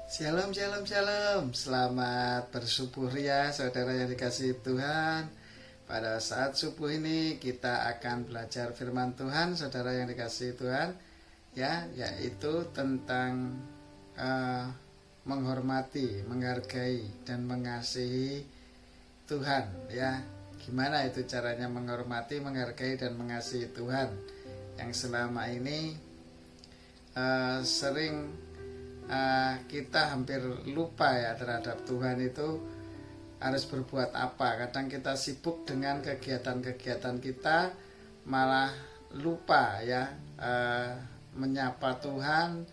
Shalom, shalom, shalom. Selamat bersubuh ya saudara yang dikasihi Tuhan. Pada saat subuh ini kita akan belajar firman Tuhan, saudara yang dikasihi Tuhan, ya, yaitu tentang menghormati, menghargai dan mengasihi Tuhan, ya. Gimana itu caranya menghormati, menghargai dan mengasihi Tuhan yang selama ini sering kita hampir lupa ya terhadap Tuhan itu harus berbuat apa. Kadang kita sibuk dengan kegiatan-kegiatan kita, malah lupa ya menyapa Tuhan,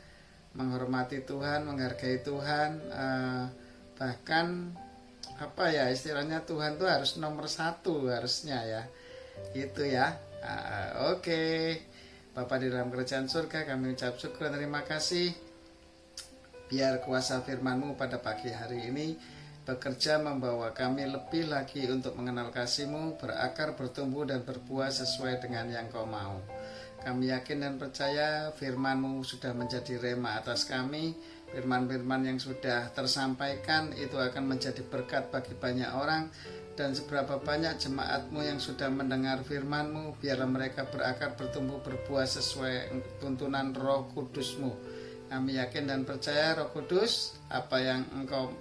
menghormati Tuhan, menghargai Tuhan, bahkan apa ya istilahnya, Tuhan tuh harus nomor satu harusnya ya, gitu ya. Oke. Bapa di dalam kerajaan surga, kami ucap syukur dan terima kasih. Biar kuasa firman-Mu pada pagi hari ini bekerja membawa kami lebih lagi untuk mengenal kasih-Mu, berakar, bertumbuh, dan berbuah sesuai dengan yang Kau mau. Kami yakin dan percaya firman-Mu sudah menjadi rema atas kami. Firman-firman yang sudah tersampaikan itu akan menjadi berkat bagi banyak orang. Dan seberapa banyak jemaat-Mu yang sudah mendengar firman-Mu, biarlah mereka berakar, bertumbuh, berbuah sesuai tuntunan Roh Kudus-Mu. Kami yakin dan percaya Roh Kudus, apa yang Engkau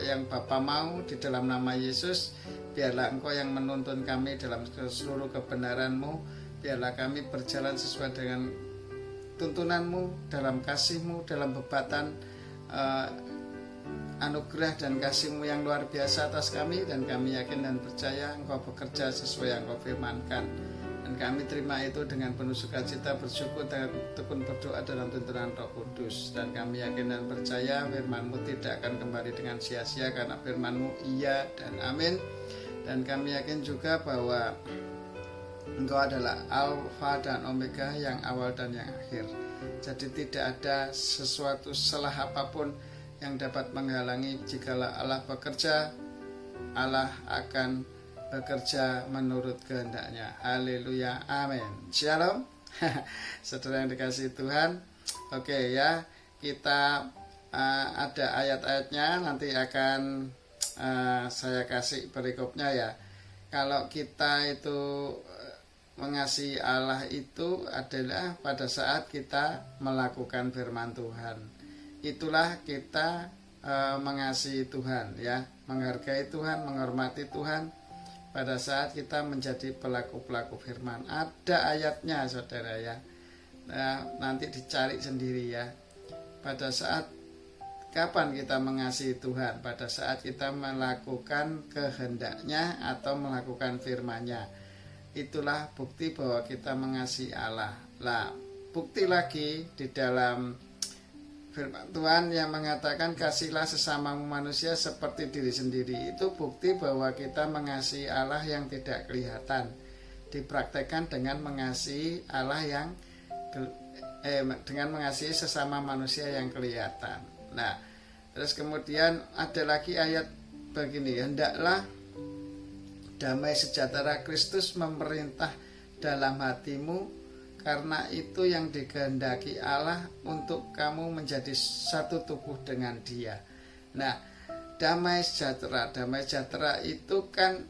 yang Bapa mau di dalam nama Yesus, biarlah Engkau yang menuntun kami dalam seluruh kebenaran-Mu. Biarlah kami berjalan sesuai dengan tuntunan-Mu, dalam kasih-Mu, dalam bebatan anugerah dan kasih-Mu yang luar biasa atas kami. Dan kami yakin dan percaya Engkau bekerja sesuai yang Engkau firmankan. Dan kami terima itu dengan penuh sukacita, bersyukur dan tekun berdoa dalam tuntunan Roh Kudus. Dan kami yakin dan percaya firman-Mu tidak akan kembali dengan sia-sia, karena firman-Mu iya dan amin. Dan kami yakin juga bahwa Engkau adalah Alfa dan Omega, yang awal dan yang akhir. Jadi tidak ada sesuatu celah apapun yang dapat menghalangi. Jikalau Allah bekerja, Allah akan bekerja menurut kehendaknya. Haleluya, amin. Shalom. Saudara yang dikasihi Tuhan. Oke ya, kita ada ayat-ayatnya, nanti akan saya kasih perikopnya ya. Kalau kita itu mengasihi Allah itu adalah pada saat kita melakukan firman Tuhan. Itulah kita mengasihi Tuhan ya, menghargai Tuhan, menghormati Tuhan. Pada saat kita menjadi pelaku-pelaku firman, ada ayatnya saudara ya. Nah, nanti dicari sendiri ya. Pada saat kapan kita mengasihi Tuhan? Pada saat kita melakukan kehendaknya atau melakukan firman-Nya. Itulah bukti bahwa kita mengasihi Allah. Lah, bukti lagi di dalam firman Tuhan yang mengatakan kasihlah sesamamu manusia seperti diri sendiri. Itu bukti bahwa kita mengasihi Allah yang tidak kelihatan, dipraktekkan dengan mengasihi Allah yang dengan mengasihi sesama manusia yang kelihatan. Nah, terus kemudian ada lagi ayat begini, hendaklah damai sejahtera Kristus memerintah dalam hatimu, karena itu yang dikehendaki Allah untuk kamu menjadi satu tubuh dengan Dia. Nah, damai sejahtera itu kan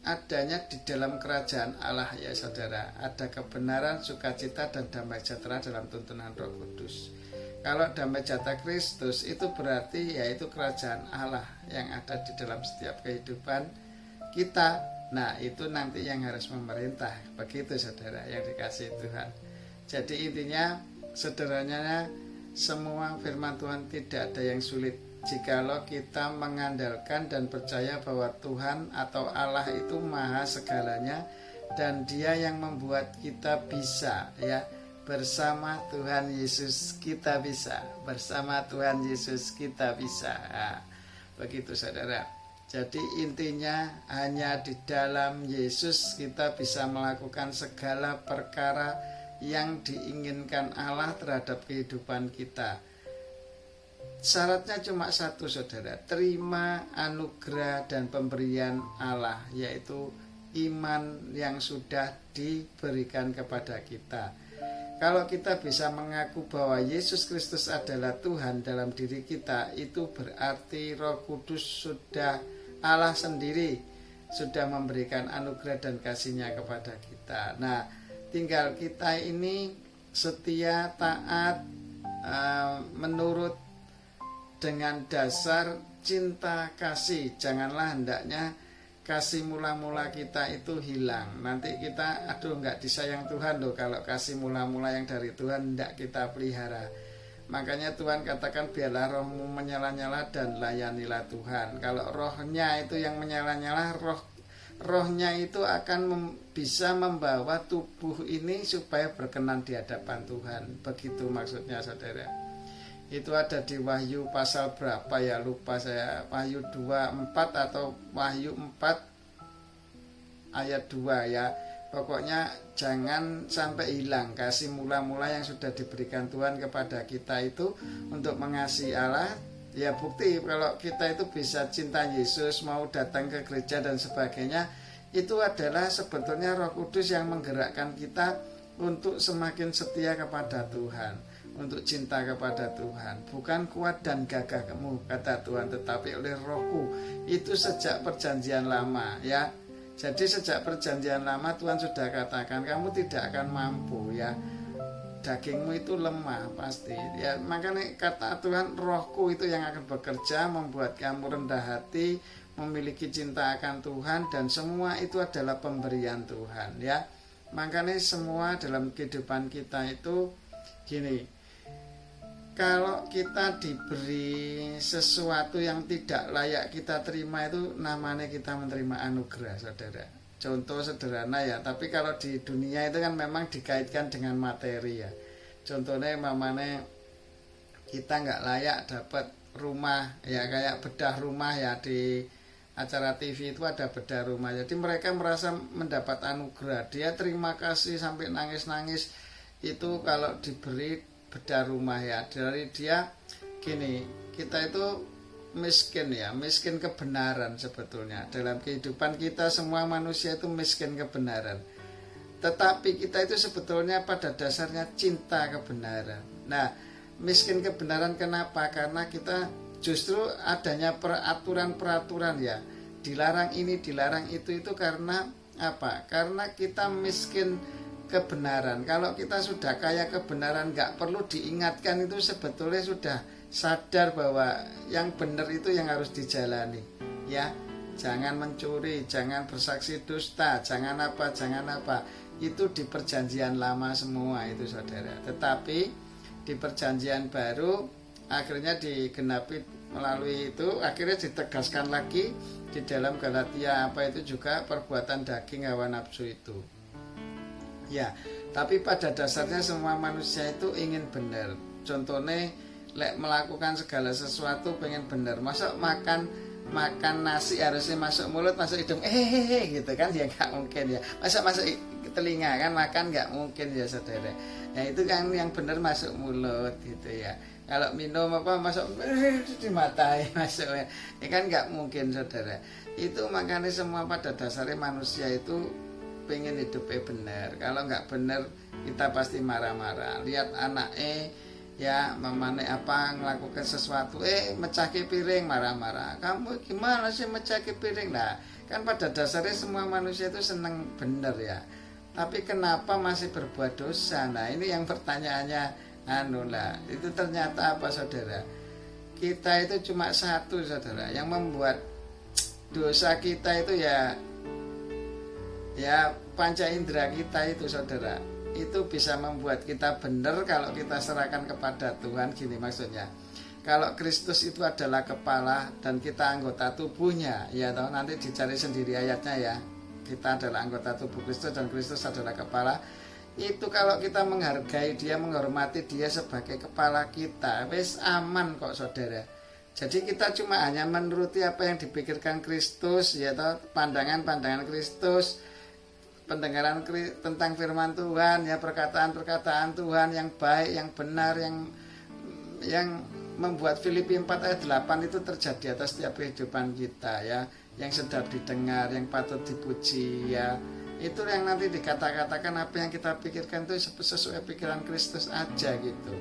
adanya di dalam kerajaan Allah ya saudara. Ada kebenaran, sukacita, dan damai sejahtera dalam tuntunan Roh Kudus. Kalau damai sejahtera Kristus itu berarti yaitu kerajaan Allah yang ada di dalam setiap kehidupan kita. Nah, itu nanti yang harus memerintah. Begitu saudara yang dikasihi Tuhan. Jadi intinya sederhananya, semua firman Tuhan tidak ada yang sulit jikalau kita mengandalkan dan percaya bahwa Tuhan atau Allah itu maha segalanya, dan Dia yang membuat kita bisa ya. Bersama Tuhan Yesus kita bisa. Bersama Tuhan Yesus kita bisa. Nah, begitu saudara. Jadi intinya hanya di dalam Yesus kita bisa melakukan segala perkara yang diinginkan Allah terhadap kehidupan kita. Syaratnya cuma satu saudara, terima anugerah dan pemberian Allah, yaitu iman yang sudah diberikan kepada kita. Kalau kita bisa mengaku bahwa Yesus Kristus adalah Tuhan dalam diri kita, itu berarti Roh Kudus sudah, Allah sendiri sudah memberikan anugerah dan kasih-Nya kepada kita. Nah, tinggal kita ini setia, taat, menurut dengan dasar cinta kasih. Janganlah hendaknya kasih mula-mula kita itu hilang. Nanti kita nggak disayang Tuhan loh kalau kasih mula-mula yang dari Tuhan tidak kita pelihara. Makanya Tuhan katakan biarlah rohmu menyala-nyala dan layanilah Tuhan. Kalau rohnya itu yang menyala-nyala, rohnya itu akan bisa membawa tubuh ini supaya berkenan di hadapan Tuhan. Begitu maksudnya saudara. Itu ada di Wahyu pasal berapa ya, lupa saya, Wahyu 2:4 atau Wahyu 4 ayat 2 ya. Pokoknya jangan sampai hilang kasih mula-mula yang sudah diberikan Tuhan kepada kita itu untuk mengasihi Allah. Ya bukti kalau kita itu bisa cinta Yesus, mau datang ke gereja dan sebagainya, itu adalah sebetulnya Roh Kudus yang menggerakkan kita untuk semakin setia kepada Tuhan, untuk cinta kepada Tuhan. Bukan kuat dan gagahmu, kata Tuhan, tetapi oleh Rohku. Itu sejak perjanjian lama ya. Jadi sejak perjanjian lama Tuhan sudah katakan kamu tidak akan mampu ya. Dagingmu itu lemah pasti ya. Makanya kata Tuhan, Rohku itu yang akan bekerja membuat kamu rendah hati, memiliki cinta akan Tuhan, dan semua itu adalah pemberian Tuhan ya. Makanya semua dalam kehidupan kita itu gini, kalau kita diberi sesuatu yang tidak layak kita terima, itu namanya kita menerima anugerah, saudara. Contoh sederhana ya, tapi kalau di dunia itu kan memang dikaitkan dengan materi ya. Contohnya mamanya kita nggak layak dapat rumah ya, kayak bedah rumah ya, di acara TV itu ada bedah rumah. Jadi mereka merasa mendapat anugerah, dia terima kasih sampai nangis-nangis itu kalau diberi bedah rumah ya. Dari dia gini, kita itu miskin ya, miskin kebenaran sebetulnya. Dalam kehidupan kita semua manusia itu miskin kebenaran. Tetapi kita itu sebetulnya pada dasarnya cinta kebenaran. Nah, miskin kebenaran kenapa? Karena kita justru adanya peraturan-peraturan ya. Dilarang ini, dilarang itu karena apa? Karena kita miskin kebenaran. Kalau kita sudah kaya kebenaran, nggak perlu diingatkan, itu sebetulnya sudah sadar bahwa yang benar itu yang harus dijalani ya. Jangan mencuri, jangan bersaksi dusta, jangan apa. Itu di perjanjian lama semua itu saudara. Tetapi di perjanjian baru akhirnya digenapi melalui itu, akhirnya ditegaskan lagi di dalam Galatia apa itu juga perbuatan daging hawa nafsu itu. Ya, tapi pada dasarnya semua manusia itu ingin benar. Contohnya melakukan segala sesuatu pengen benar. Masa makan nasi harusnya masuk mulut, masuk hidung gitu kan, ya nggak mungkin ya. Masa masuk telinga kan, makan nggak mungkin ya saudara. Nah itu kan yang benar masuk mulut gitu ya. Kalau minum apa masuk di mata masuk ya kan nggak mungkin saudara. Itu makanya semua pada dasarnya manusia itu pengen hidupnya benar. Kalau nggak benar kita pasti marah-marah. Lihat anak ya mamane apa ngelakukan sesuatu mecahke piring, marah-marah. Kamu gimana sih mecahke piring? Nah kan pada dasarnya semua manusia itu senang benar ya. Tapi kenapa masih berbuat dosa? Nah ini yang pertanyaannya itu ternyata apa saudara? Kita itu cuma satu saudara, yang membuat dosa kita itu ya panca indera kita itu saudara. Itu bisa membuat kita benar kalau kita serahkan kepada Tuhan. Gini maksudnya, kalau Kristus itu adalah kepala dan kita anggota tubuhnya, ya toh, nanti dicari sendiri ayatnya ya. Kita adalah anggota tubuh Kristus dan Kristus adalah kepala. Itu kalau kita menghargai dia, menghormati dia sebagai kepala kita, wis aman kok saudara. Jadi kita cuma hanya menuruti apa yang dipikirkan Kristus, ya toh, pandangan-pandangan Kristus, pendengaran tentang firman Tuhan ya, perkataan-perkataan Tuhan yang baik, yang benar, yang membuat Filipi 4 ayat 8 itu terjadi atas setiap kehidupan kita ya, yang sedap didengar, yang patut dipuji ya. Itu yang nanti dikata-katakan apa yang kita pikirkan itu sesuai pikiran Kristus aja gitu.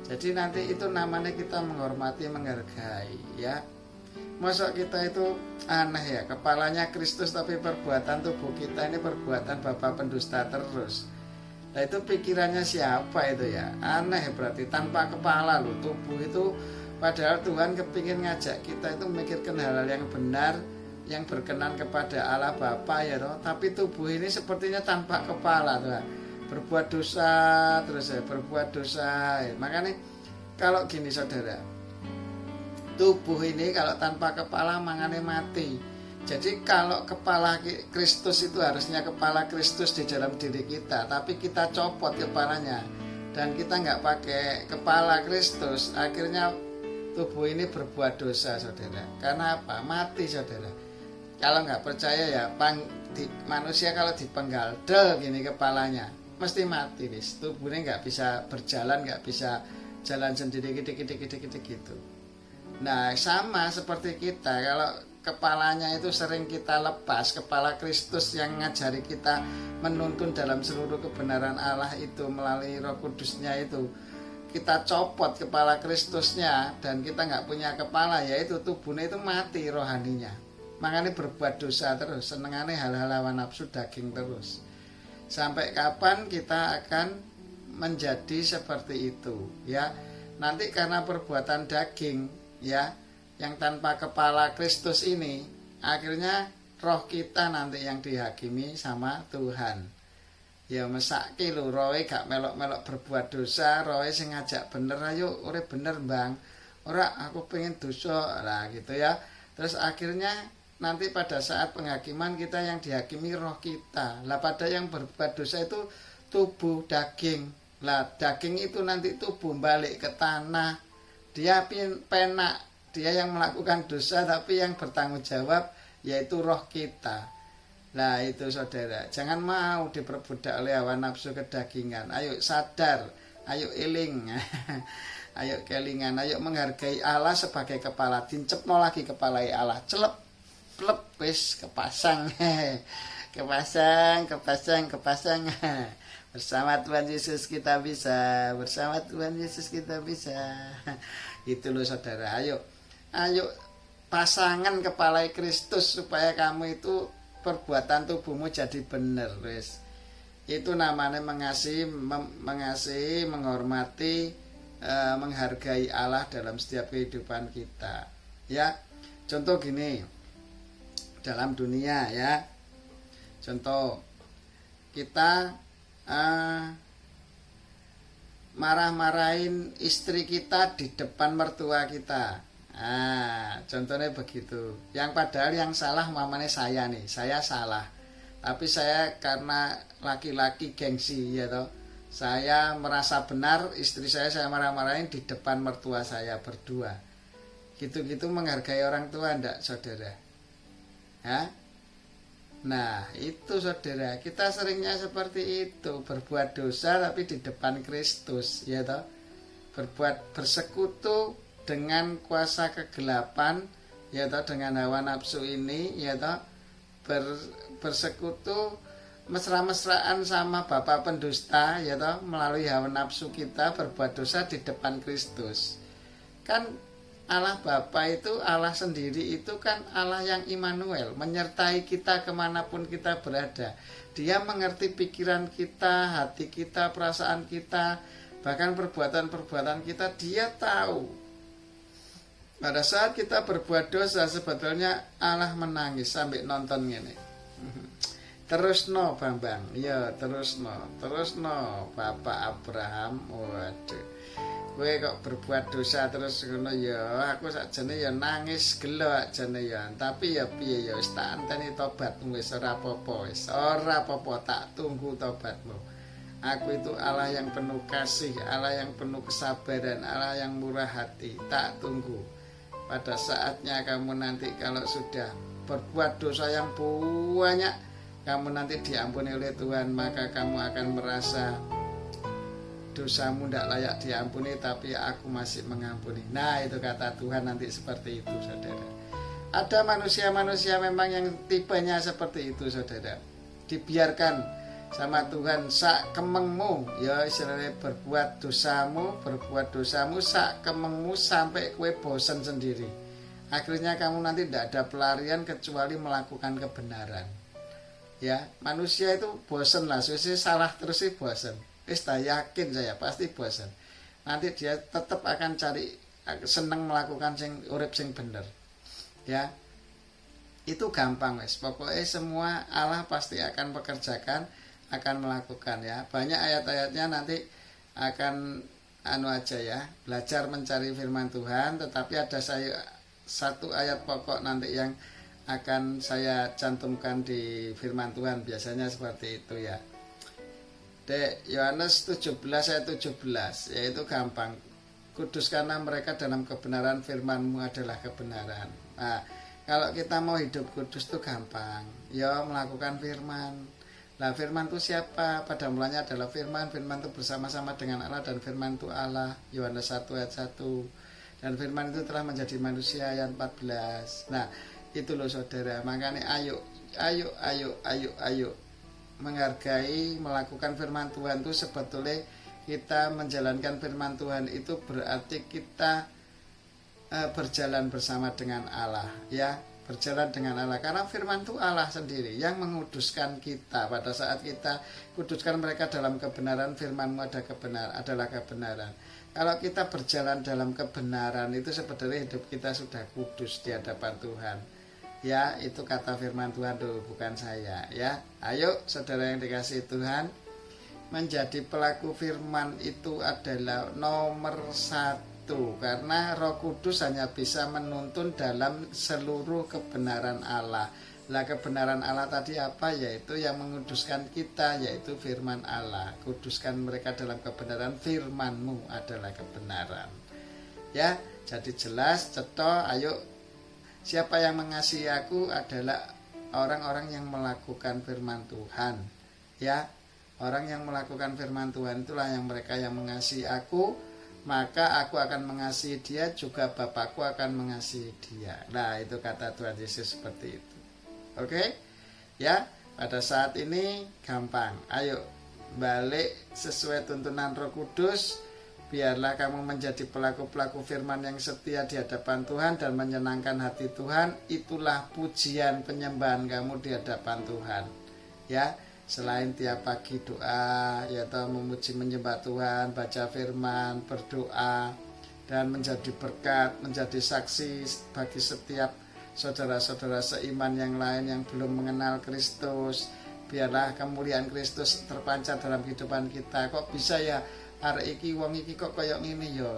Jadi nanti itu namanya kita menghormati, menghargai ya. Masa kita itu aneh ya, kepalanya Kristus tapi perbuatan tubuh kita ini perbuatan bapak pendusta terus. Nah itu pikirannya siapa itu ya? Aneh berarti, tanpa kepala loh tubuh itu. Padahal Tuhan kepingin ngajak kita itu memikirkan hal-hal yang benar, yang berkenan kepada Allah Bapa ya toh. Tapi tubuh ini sepertinya tanpa kepala tuh, berbuat dosa terus ya, berbuat dosa ya. Makanya kalau gini saudara, tubuh ini kalau tanpa kepala makanya mati. Jadi kalau kepala Kristus itu harusnya kepala Kristus di dalam diri kita, tapi kita copot kepalanya dan kita nggak pakai kepala Kristus, akhirnya tubuh ini berbuat dosa saudara. Karena apa? Mati saudara. Kalau nggak percaya ya, manusia kalau dipenggal del gini kepalanya mesti mati nis. Tubuhnya nggak bisa berjalan, nggak bisa jalan sendiri gitu. Nah sama seperti kita, kalau kepalanya itu sering kita lepas, kepala Kristus yang ngajari kita menuntun dalam seluruh kebenaran Allah itu melalui Roh Kudusnya itu, kita copot kepala Kristusnya dan kita nggak punya kepala, yaitu tubuhnya itu mati rohaninya. Makanya berbuat dosa terus, senengannya hal-hal hawa nafsu daging terus. Sampai kapan kita akan menjadi seperti itu ya? Nanti karena perbuatan daging ya, yang tanpa kepala Kristus ini, akhirnya roh kita nanti yang dihakimi sama Tuhan. Ya mesake lho, rohe gak melok-melok berbuat dosa, rohe sing ngajak bener, ayo urip bener bang, ora aku pengen dosa lah gitu ya. Terus akhirnya nanti pada saat penghakiman kita yang dihakimi roh kita lah. Pada yang berbuat dosa itu tubuh daging lah, daging itu nanti tubuh balik ke tanah. Dia penak, dia yang melakukan dosa, tapi yang bertanggung jawab yaitu roh kita. Nah itu saudara, jangan mau diperbudak oleh hawa nafsu kedagingan. Ayo sadar, ayo eling, ayo kelingan, ayo menghargai Allah sebagai kepala. Dincepno lagi kepala Allah, celep, plep, wis kepasang, kepasang. Bersama Tuhan Yesus kita bisa, bersama Tuhan Yesus kita bisa. Itu loh saudara, ayo pasangan kepala Kristus supaya kamu itu perbuatan tubuhmu jadi benar, wis. Itu namanya mengasihi, menghormati, menghargai Allah dalam setiap kehidupan kita. Ya, contoh gini, dalam dunia ya, contoh kita marah-marahin istri kita di depan mertua kita. Contohnya begitu. Yang padahal yang salah mamanya saya nih, saya salah. Tapi saya karena laki-laki gengsi ya toh, saya merasa benar, istri saya marah-marahin di depan mertua saya berdua. Gitu-gitu menghargai orang tua enggak saudara? Ya? Nah itu saudara, kita seringnya seperti itu, berbuat dosa tapi di depan Kristus ya toh, bersekutu dengan kuasa kegelapan ya toh, dengan hawa nafsu ini ya toh, bersekutu mesra-mesraan sama bapak pendusta ya toh, melalui hawa nafsu kita berbuat dosa di depan Kristus. Kan Allah Bapa itu, Allah sendiri itu kan Allah yang Immanuel, menyertai kita kemanapun kita berada. Dia mengerti pikiran kita, hati kita, perasaan kita, bahkan perbuatan-perbuatan kita. Dia tahu. Pada saat kita berbuat dosa, sebetulnya Allah menangis sampai nonton gini. Terus no Bambang, ya terus no Bapak Abraham. Waduh, gue kok berbuat dosa terus ngono ya, aku sakjane ya nangis gelo sakjane ya, tapi ya piye ya wis tak anteni tobatmu, wis ora apa-apa, tak tunggu tobatmu. Aku itu Allah yang penuh kasih, Allah yang penuh kesabaran, Allah yang murah hati, tak tunggu. Pada saatnya kamu nanti kalau sudah berbuat dosa yang banyak, kamu nanti diampuni oleh Tuhan, maka kamu akan merasa dosamu tidak layak diampuni, tapi aku masih mengampuni. Nah itu kata Tuhan nanti seperti itu saudara. Ada manusia-manusia memang yang tipenya seperti itu saudara. dibiarkan sama Tuhan sak kemengmu, ya istilahnya berbuat dosamu sak kemengmu sampai kue bosan sendiri. Akhirnya kamu nanti tidak ada pelarian kecuali melakukan kebenaran. Ya, manusia itu bosan lah, salah terus sih bosan. Yakin saya pasti bosan. Nanti dia tetap akan cari, seneng melakukan urip sing bener. Ya, itu gampang wes. Pokoknya semua Allah pasti akan pekerjakan, akan melakukan ya. Banyak ayat-ayatnya nanti akan aja ya, belajar mencari firman Tuhan. Tetapi ada satu ayat pokok nanti yang akan saya cantumkan di firman Tuhan, biasanya seperti itu ya. Yohanes 17 ayat 17, yaitu gampang. Kuduskanlah mereka dalam kebenaran, firman-Mu adalah kebenaran. Nah, kalau kita mau hidup kudus itu gampang, ya melakukan firman. Nah, firman itu siapa? Pada mulanya adalah firman itu bersama-sama dengan Allah, dan firman itu Allah. Yohanes 1 ayat 1. Dan firman itu telah menjadi manusia, ayat 14. Nah, itu loh saudara, makanya ayo menghargai, melakukan firman Tuhan itu sebetulnya kita menjalankan firman Tuhan itu berarti kita berjalan bersama dengan Allah ya, berjalan dengan Allah, karena firman itu Allah sendiri yang menguduskan kita. Pada saat kita kuduskan mereka dalam kebenaran, firman-Mu adalah kebenaran. Kalau kita berjalan dalam kebenaran itu sebetulnya hidup kita sudah kudus di hadapan Tuhan. Ya, itu kata firman Tuhan tuh, bukan saya ya. Ayo saudara yang dikasihi Tuhan, menjadi pelaku firman itu adalah nomor 1, karena Roh Kudus hanya bisa menuntun dalam seluruh kebenaran Allah. Lah, kebenaran Allah tadi apa? Yaitu yang menguduskan kita, yaitu firman Allah. Kuduskan mereka dalam kebenaran, firman-Mu adalah kebenaran. Ya, jadi jelas, cetha, ayo. Siapa yang mengasihi aku adalah orang-orang yang melakukan firman Tuhan. Ya, orang yang melakukan firman Tuhan itulah yang mereka yang mengasihi aku, maka aku akan mengasihi dia, juga Bapakku akan mengasihi dia. Nah, itu kata Tuhan Yesus seperti itu. Oke? Ya, pada saat ini gampang. Ayo balik sesuai tuntunan Roh Kudus. Biarlah kamu menjadi pelaku-pelaku firman yang setia di hadapan Tuhan dan menyenangkan hati Tuhan. Itulah pujian penyembahan kamu di hadapan Tuhan. Ya, selain tiap pagi doa, yaitu memuji menyembah Tuhan, baca firman, berdoa, dan menjadi berkat, menjadi saksi bagi setiap saudara-saudara seiman yang lain yang belum mengenal Kristus. Biarlah kemuliaan Kristus terpancar dalam kehidupan kita. Kok bisa ya arek iki wong iki kok koyok ngene ya,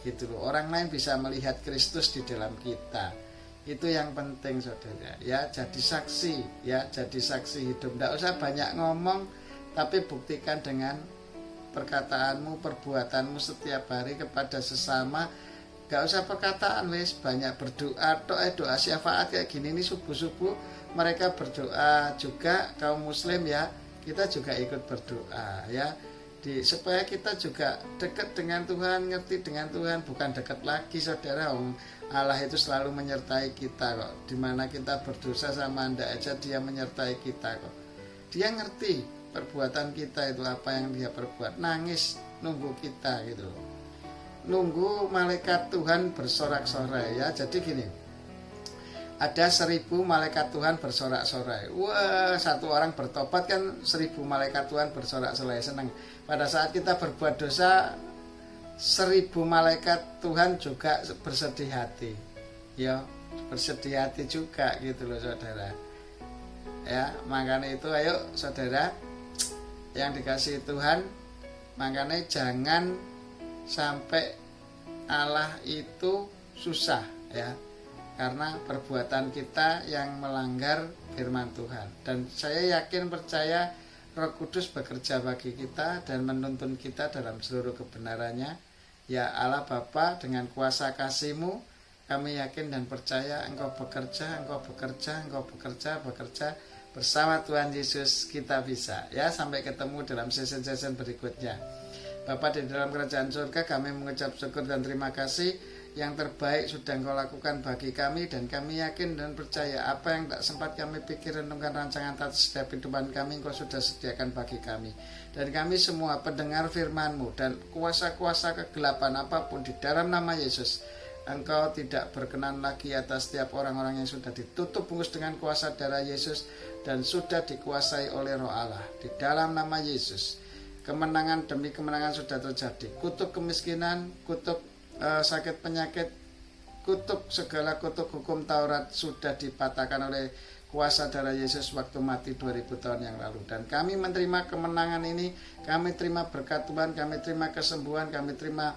gitu loh. Orang lain bisa melihat Kristus di dalam kita. Itu yang penting saudara ya, jadi saksi ya, jadi saksi hidup. Tidak usah banyak ngomong, tapi buktikan dengan perkataanmu, perbuatanmu setiap hari kepada sesama. Gak usah perkataan, wes banyak berdoa. Doa syafaat kayak gini nih, subuh-subuh mereka berdoa juga, kaum muslim ya, kita juga ikut berdoa ya. Supaya kita juga dekat dengan Tuhan, ngerti dengan Tuhan, bukan dekat lagi saudara. Allah itu selalu menyertai kita kok. Dimana kita berdosa sama anda aja, dia menyertai kita kok. Dia ngerti perbuatan kita itu apa yang dia perbuat, nangis nunggu kita gitu, nunggu malaikat Tuhan bersorak-sorai ya. Jadi gini, ada 1000 malaikat Tuhan bersorak-sorai. Wah, satu orang bertobat kan 1000 malaikat Tuhan bersorak-sorai, senang. Pada saat kita berbuat dosa, 1000 malaikat Tuhan juga bersedih hati. Ya, bersedih hati juga gitu loh saudara. Ya, makanya itu ayo saudara yang dikasihi Tuhan, makanya jangan sampai Allah itu susah ya, karena perbuatan kita yang melanggar firman Tuhan. Dan saya yakin percaya Roh Kudus bekerja bagi kita dan menuntun kita dalam seluruh kebenarannya. Ya Allah Bapa, dengan kuasa kasih-Mu kami yakin dan percaya Engkau bekerja bersama Tuhan Yesus. Kita bisa ya. Sampai ketemu dalam season-season berikutnya. Bapa di dalam kerajaan surga, kami mengucap syukur dan terima kasih yang terbaik sudah Engkau lakukan bagi kami, dan kami yakin dan percaya apa yang tak sempat kami pikir renungkan rancangan atas setiap kehidupan kami Engkau sudah sediakan bagi kami. Dan kami semua pendengar firman-Mu dan kuasa-kuasa kegelapan apapun di dalam nama Yesus, Engkau tidak berkenan lagi atas setiap orang-orang yang sudah ditutup bungkus dengan kuasa darah Yesus dan sudah dikuasai oleh Roh Allah. Di dalam nama Yesus, kemenangan demi kemenangan sudah terjadi. Kutuk kemiskinan, kutuk sakit penyakit, kutuk segala kutuk hukum Taurat sudah dipatahkan oleh kuasa darah Yesus waktu mati 2000 tahun yang lalu. Dan kami menerima kemenangan ini, kami terima berkat Tuhan, kami terima kesembuhan, kami terima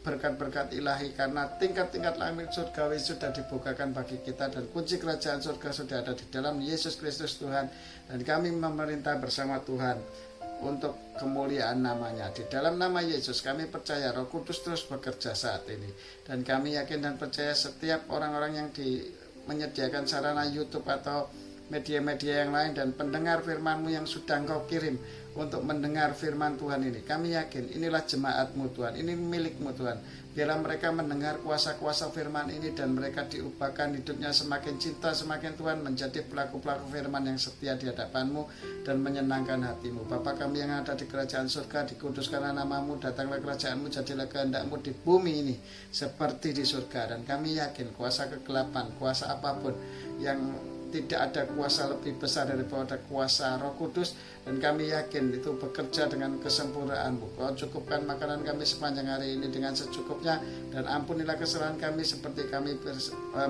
berkat-berkat ilahi, karena tingkat-tingkat langit surgawi sudah dibukakan bagi kita, dan kunci kerajaan surga sudah ada di dalam Yesus Kristus Tuhan, dan kami memerintah bersama Tuhan untuk kemuliaan namanya. Di dalam nama Yesus kami percaya Roh Kudus terus bekerja saat ini, dan kami yakin dan percaya setiap orang-orang yang menyediakan sarana YouTube atau media-media yang lain dan pendengar firman-Mu yang sudah Engkau kirim untuk mendengar firman Tuhan ini, kami yakin inilah jemaat-Mu Tuhan, ini milik-Mu Tuhan. Biarlah mereka mendengar kuasa-kuasa firman ini dan mereka diubahkan hidupnya semakin cinta, semakin Tuhan menjadi pelaku-pelaku firman yang setia di hadapan-Mu dan menyenangkan hati-Mu. Bapa kami yang ada di kerajaan surga, dikuduskanlah nama-Mu, datanglah kerajaan-Mu, jadilah kehendak-Mu di bumi ini seperti di surga. Dan kami yakin kuasa kegelapan, kuasa apapun yang tidak ada kuasa lebih besar daripada kuasa Roh Kudus, dan kami yakin itu bekerja dengan kesempurnaan-Mu. Kau cukupkan makanan kami sepanjang hari ini dengan secukupnya, dan ampunilah kesalahan kami seperti kami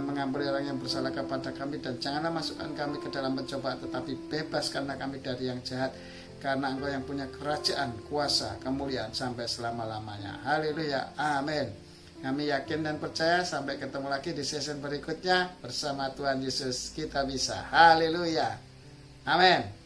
mengampuni orang yang bersalah kepada kami, dan janganlah masukkan kami ke dalam pencobaan, tetapi bebaskanlah kami dari yang jahat, karena Engkau yang punya kerajaan, kuasa, kemuliaan sampai selama-lamanya. Haleluya, amin. Kami yakin dan percaya sampai ketemu lagi di season berikutnya bersama Tuhan Yesus kita bisa. Haleluya. Amin.